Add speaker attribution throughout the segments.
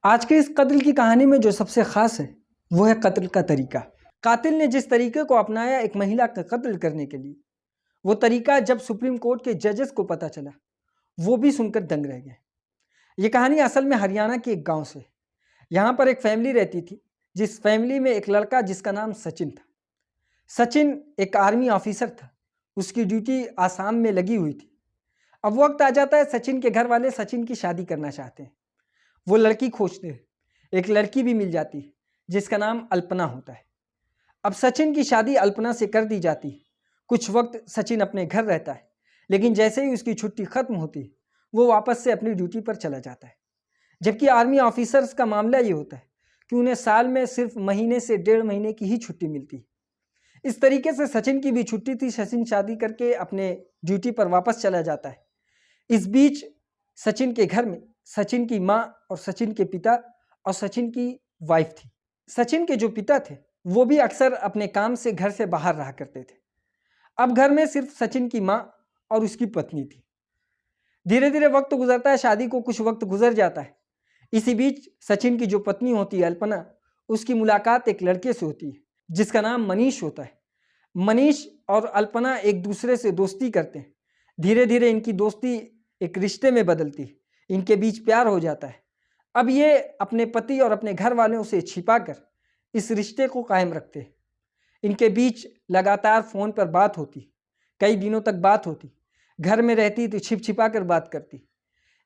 Speaker 1: आज के इस कत्ल की कहानी में जो सबसे ख़ास है वो है कत्ल का तरीका। कातिल ने जिस तरीके को अपनाया एक महिला का कत्ल करने के लिए, वो तरीका जब सुप्रीम कोर्ट के जजेस को पता चला वो भी सुनकर दंग रह गए। ये कहानी असल में हरियाणा के एक गांव से है। यहाँ पर एक फैमिली रहती थी, जिस फैमिली में एक लड़का जिसका नाम सचिन था। सचिन एक आर्मी ऑफिसर था, उसकी ड्यूटी आसाम में लगी हुई थी। अब वक्त आ जाता है, सचिन के घर वाले सचिन की शादी करना चाहते हैं। वो लड़की खोजते हैं, एक लड़की भी मिल जाती है जिसका नाम अल्पना होता है। अब सचिन की शादी अल्पना से कर दी जाती है। कुछ वक्त सचिन अपने घर रहता है, लेकिन जैसे ही उसकी छुट्टी खत्म होती है वो वापस से अपनी ड्यूटी पर चला जाता है। जबकि आर्मी ऑफिसर्स का मामला ये होता है कि उन्हें साल में सिर्फ महीने से 1.5 महीने की ही छुट्टी मिलती है। इस तरीके से सचिन की भी छुट्टी थी। सचिन शादी करके अपने ड्यूटी पर वापस चला जाता है। इस बीच सचिन के घर में सचिन की माँ और सचिन के पिता और सचिन की वाइफ थी। सचिन के जो पिता थे वो भी अक्सर अपने काम से घर से बाहर रहा करते थे। अब घर में सिर्फ सचिन की माँ और उसकी पत्नी थी। धीरे धीरे वक्त गुजरता है, शादी को कुछ वक्त गुजर जाता है। इसी बीच सचिन की जो पत्नी होती है अल्पना, उसकी मुलाकात एक लड़के से होती है जिसका नाम मनीष होता है। मनीष और अल्पना एक दूसरे से दोस्ती करते हैं। धीरे धीरे इनकी दोस्ती एक रिश्ते में बदलती है, इनके बीच प्यार हो जाता है। अब ये अपने पति और अपने घर वालों से छिपाकर इस रिश्ते को कायम रखते हैं। इनके बीच लगातार फ़ोन पर बात होती, कई दिनों तक बात होती। घर में रहती तो छिप छिपा कर बात करती।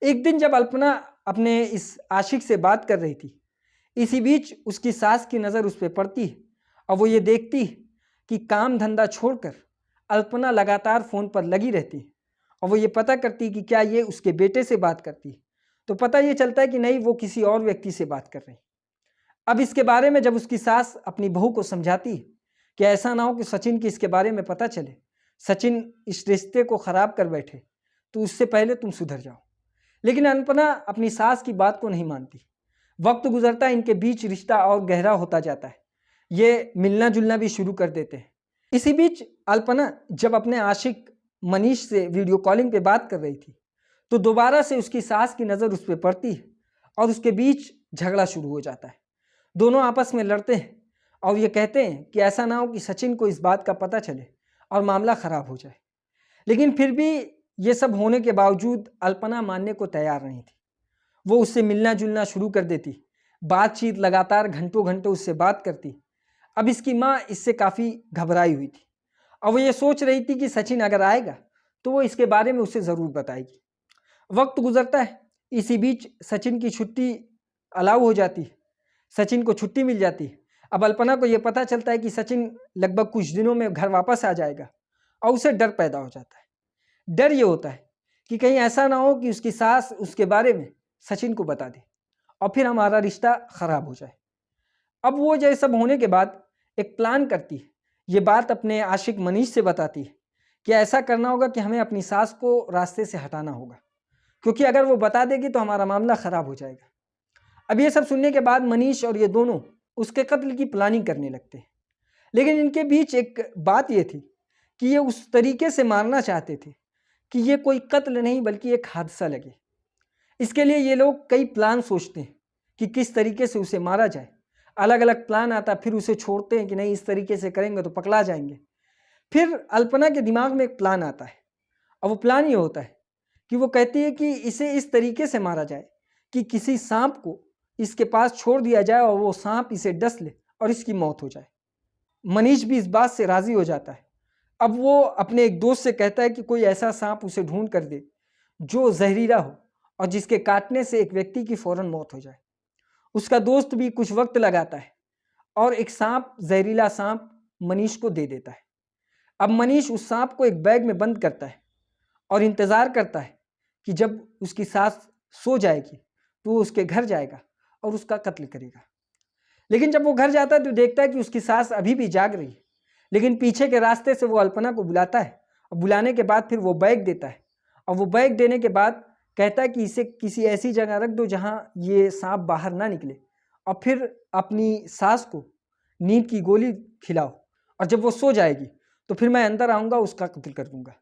Speaker 1: एक दिन जब अल्पना अपने इस आशिक से बात कर रही थी, इसी बीच उसकी सास की नज़र उस पर पड़ती है और वो ये देखती है कि काम धंधा छोड़कर अल्पना लगातार फ़ोन पर लगी रहती है। और वो ये पता करती कि क्या ये उसके बेटे से बात करती है, तो पता ये चलता है कि नहीं, वो किसी और व्यक्ति से बात कर रही। अब इसके बारे में जब उसकी सास अपनी बहू को समझाती है कि ऐसा ना हो कि सचिन की इसके बारे में पता चले, सचिन इस रिश्ते को ख़राब कर बैठे, तो उससे पहले तुम सुधर जाओ। लेकिन अल्पना अपनी सास की बात को नहीं मानती। वक्त गुजरता है, इनके बीच रिश्ता और गहरा होता जाता है। ये मिलना जुलना भी शुरू कर देते हैं। इसी बीच अल्पना जब अपने आशिक मनीष से वीडियो कॉलिंग पे बात कर रही थी, तो दोबारा से उसकी सास की नज़र उस पर पड़ती है और उसके बीच झगड़ा शुरू हो जाता है। दोनों आपस में लड़ते हैं और ये कहते हैं कि ऐसा ना हो कि सचिन को इस बात का पता चले और मामला ख़राब हो जाए। लेकिन फिर भी ये सब होने के बावजूद अल्पना मानने को तैयार नहीं थी। वो उससे मिलना जुलना शुरू कर देती, बातचीत लगातार घंटों घंटों उससे बात करती। अब इसकी माँ इससे काफ़ी घबराई हुई थी और वो ये सोच रही थी कि सचिन अगर आएगा तो वो इसके बारे में उसे ज़रूर बताएगी। वक्त गुजरता है, इसी बीच सचिन की छुट्टी अलाउ हो जाती है। सचिन को छुट्टी मिल जाती है। अब अल्पना को ये पता चलता है कि सचिन लगभग कुछ दिनों में घर वापस आ जाएगा और उसे डर पैदा हो जाता है। डर ये होता है कि कहीं ऐसा ना हो कि उसकी सास उसके बारे में सचिन को बता दे और फिर हमारा रिश्ता ख़राब हो जाए। अब वो ये सब होने के बाद एक प्लान करती है। ये बात अपने आशिक मनीष से बताती है कि ऐसा करना होगा कि हमें अपनी सास को रास्ते से हटाना होगा, क्योंकि अगर वो बता देगी तो हमारा मामला ख़राब हो जाएगा। अब ये सब सुनने के बाद मनीष और ये दोनों उसके कत्ल की प्लानिंग करने लगते हैं। लेकिन इनके बीच एक बात ये थी कि ये उस तरीके से मारना चाहते थे कि ये कोई कत्ल नहीं बल्कि एक हादसा लगे। इसके लिए ये लोग कई प्लान सोचते हैं कि किस तरीके से उसे मारा जाए। अलग अलग प्लान आता, फिर उसे छोड़ते हैं कि नहीं, इस तरीके से करेंगे तो पकड़ा जाएंगे। फिर अल्पना के दिमाग में एक प्लान आता है और वो प्लान ये होता है कि वो कहती है कि इसे इस तरीके से मारा जाए कि किसी सांप को इसके पास छोड़ दिया जाए और वो सांप इसे डस ले और इसकी मौत हो जाए। मनीष भी इस बात से राज़ी हो जाता है। अब वो अपने एक दोस्त से कहता है कि कोई ऐसा सांप उसे ढूंढ कर दे जो जहरीला हो और जिसके काटने से एक व्यक्ति की फौरन मौत हो जाए। उसका दोस्त भी कुछ वक्त लगाता है और एक सांप, जहरीला सांप मनीष को दे देता है। अब मनीष उस सांप को एक बैग में बंद करता है और इंतज़ार करता है कि जब उसकी सास सो जाएगी तो वो उसके घर जाएगा और उसका कत्ल करेगा। लेकिन जब वो घर जाता है तो देखता है कि उसकी सास अभी भी जाग रही है। लेकिन पीछे के रास्ते से वो अल्पना को बुलाता है और बुलाने के बाद फिर वो बैग देता है और वो बैग देने के बाद कहता है कि इसे किसी ऐसी जगह रख दो जहाँ ये सांप बाहर ना निकले, और फिर अपनी सास को नींद की गोली खिलाओ और जब वो सो जाएगी तो फिर मैं अंदर आऊँगा, उसका कत्ल कर दूँगा।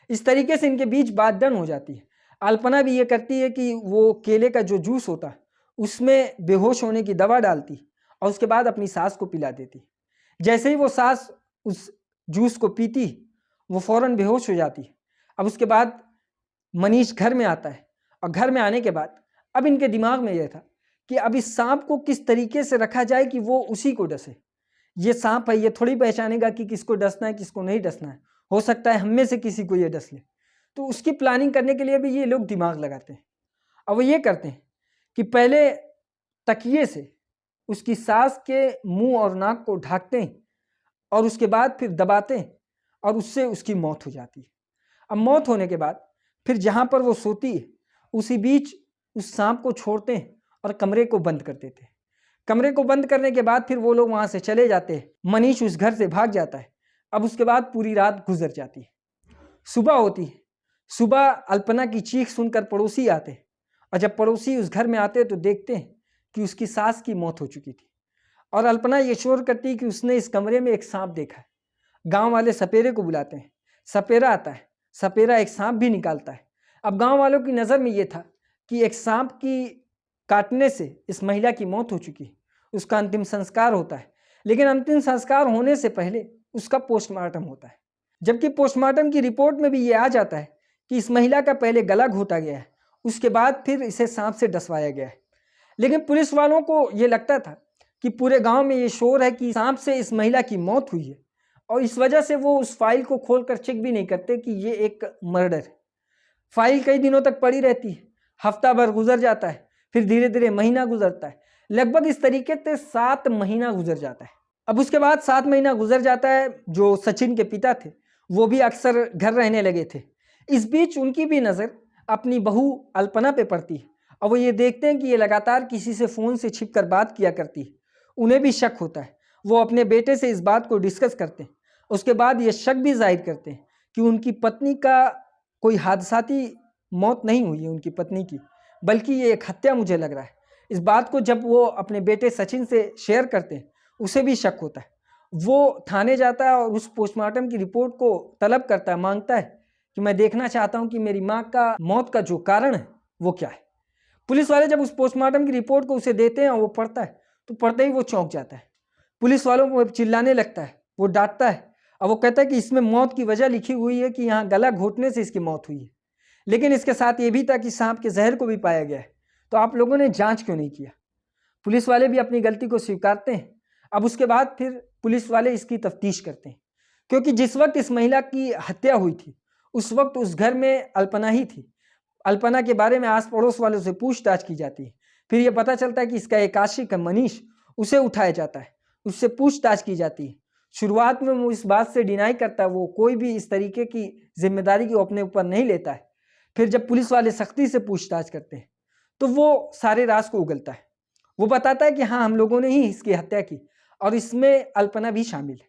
Speaker 1: इस तरीके से इनके बीच बात डन हो जाती है। अल्पना भी ये करती है कि वो केले का जो जूस होता है उसमें बेहोश होने की दवा डालती और उसके बाद अपनी सास को पिला देती। जैसे ही वो सास उस जूस को पीती, वो फौरन बेहोश हो जाती। अब उसके बाद मनीष घर में आता है और घर में आने के बाद अब इनके दिमाग में यह था कि अब इस सांप को किस तरीके से रखा जाए कि वो उसी को डसे। ये सांप है, ये थोड़ी पहचानेगा कि किसको डसना है किसको नहीं डसना है। हो सकता है हम में से किसी को ये डस ले। तो उसकी प्लानिंग करने के लिए भी ये लोग दिमाग लगाते हैं। अब वो ये करते हैं कि पहले तकिए से उसकी सास के मुंह और नाक को ढाकते हैं और उसके बाद फिर दबाते हैं और उससे उसकी मौत हो जाती है। अब मौत होने के बाद फिर जहाँ पर वो सोती है उसी बीच उस सांप को छोड़ते हैं और कमरे को बंद कर देते हैं। कमरे को बंद करने के बाद फिर वो लोग वहाँ से चले जाते हैं। मनीष उस घर से भाग जाता है। अब उसके बाद पूरी रात गुजर जाती है। सुबह होती है। सुबह अल्पना की चीख सुनकर पड़ोसी आते हैं और जब पड़ोसी उस घर में आते हैं तो देखते हैं कि उसकी सास की मौत हो चुकी थी और अल्पना ये शोर करती है कि उसने इस कमरे में एक सांप देखा है। गांव वाले सपेरे को बुलाते हैं। सपेरा आता है। सपेरा एक सांप भी निकालता है। अब गांव वालों की नज़र में ये था कि एक सांप की काटने से इस महिला की मौत हो चुकी है। उसका अंतिम संस्कार होता है, लेकिन अंतिम संस्कार होने से पहले उसका पोस्टमार्टम होता है। जबकि पोस्टमार्टम की रिपोर्ट में भी ये आ जाता है कि इस महिला का पहले गला घोटा गया है, उसके बाद फिर इसे सांप से डसवाया गया है। लेकिन पुलिस वालों को ये लगता था कि पूरे गांव में ये शोर है कि सांप से इस महिला की मौत हुई है और इस वजह से वो उस फाइल को खोलकर चेक भी नहीं करते कि ये एक मर्डर है। फाइल कई दिनों तक पड़ी रहती है। हफ्ता भर गुजर जाता है, फिर धीरे धीरे महीना गुजरता है। लगभग इस तरीके से 7 महीना गुजर जाता है। अब उसके बाद 7 महीना गुजर जाता है। जो सचिन के पिता थे वो भी अक्सर घर रहने लगे थे। इस बीच उनकी भी नज़र अपनी बहू अल्पना पे पड़ती है और वो ये देखते हैं कि ये लगातार किसी से फ़ोन से छिपकर बात किया करती है। उन्हें भी शक होता है। वो अपने बेटे से इस बात को डिस्कस करते हैं। उसके बाद ये शक भी जाहिर करते हैं कि उनकी पत्नी का कोई हादसाती मौत नहीं हुई है उनकी पत्नी की, बल्कि ये एक हत्या मुझे लग रहा है। इस बात को जब वो अपने बेटे सचिन से शेयर करते हैं उसे भी शक होता है। वो थाने जाता है और उस पोस्टमार्टम की रिपोर्ट को तलब करता है, मांगता है कि मैं देखना चाहता हूं कि मेरी माँ का मौत का जो कारण है वो क्या है। पुलिस वाले जब उस पोस्टमार्टम की रिपोर्ट को उसे देते हैं और वो पढ़ता है तो पढ़ते ही वो चौंक जाता है। पुलिस वालों को चिल्लाने लगता है, वो डांटता है और वो कहता है कि इसमें मौत की वजह लिखी हुई है कि यहाँ गला घोटने से इसकी मौत हुई है, लेकिन इसके साथ ये भी था कि सांप के जहर को भी पाया गया है। तो आप लोगों ने जांच क्यों नहीं किया? पुलिस वाले भी अपनी गलती को स्वीकारते हैं। अब उसके बाद फिर पुलिस वाले इसकी तफ्तीश करते हैं, क्योंकि जिस वक्त इस महिला की हत्या हुई थी उस वक्त उस घर में अल्पना ही थी। अल्पना के बारे में आस पड़ोस वालों से पूछताछ की जाती है। फिर यह पता चलता है कि इसका एक आशिक है मनीष, उसे उठाया जाता है, उससे पूछताछ की जाती है। शुरुआत में वो इस बात से डिनाई करता है, वो कोई भी इस तरीके की जिम्मेदारी को अपने ऊपर नहीं लेता है। फिर जब पुलिस वाले सख्ती से पूछताछ करते हैं तो वो सारे राज को उगलता है। वो बताता है कि हाँ, हम लोगों ने ही इसकी हत्या की और इसमें अल्पना भी शामिल है।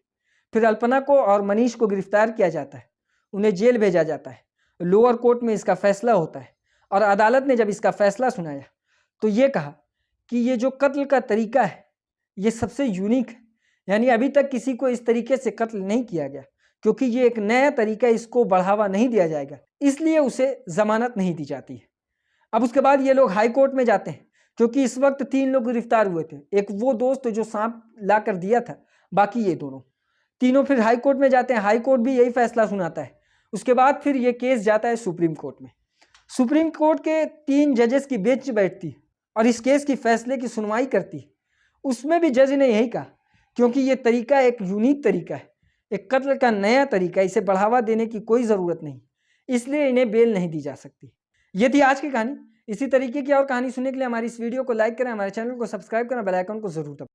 Speaker 1: फिर अल्पना को और मनीष को गिरफ्तार किया जाता है, उन्हें जेल भेजा जाता है। लोअर कोर्ट में इसका फैसला होता है और अदालत ने जब इसका फैसला सुनाया तो ये कहा कि ये जो कत्ल का तरीका है ये सबसे यूनिक है, यानी अभी तक किसी को इस तरीके से कत्ल नहीं किया गया, क्योंकि ये एक नया तरीका, इसको बढ़ावा नहीं दिया जाएगा, इसलिए उसे जमानत नहीं दी जाती है। अब उसके बाद ये लोग हाई कोर्ट में जाते हैं, क्योंकि इस वक्त 3 लोग गिरफ्तार हुए थे। एक वो दोस्त जो सांप ला कर दिया था, बाकी ये दोनों तीनों फिर हाई कोर्ट में जाते हैं। हाई कोर्ट भी यही फैसला सुनाता है। उसके बाद फिर ये केस जाता है सुप्रीम कोर्ट में। सुप्रीम कोर्ट के 3 जजेस की बेंच बैठती और इस केस की फैसले की सुनवाई करती। उसमें भी जज ने यही कहा, क्योंकि ये तरीका एक यूनिक तरीका है, एक कत्ल का नया तरीका, इसे बढ़ावा देने की कोई ज़रूरत नहीं, इसलिए इन्हें बेल नहीं दी जा सकती। ये थी आज की कहानी। इसी तरीके की और कहानी सुनने के लिए हमारी इस वीडियो को लाइक करें, हमारे चैनल को सब्सक्राइब करें, बेल आइकन को जरूर दबाएं।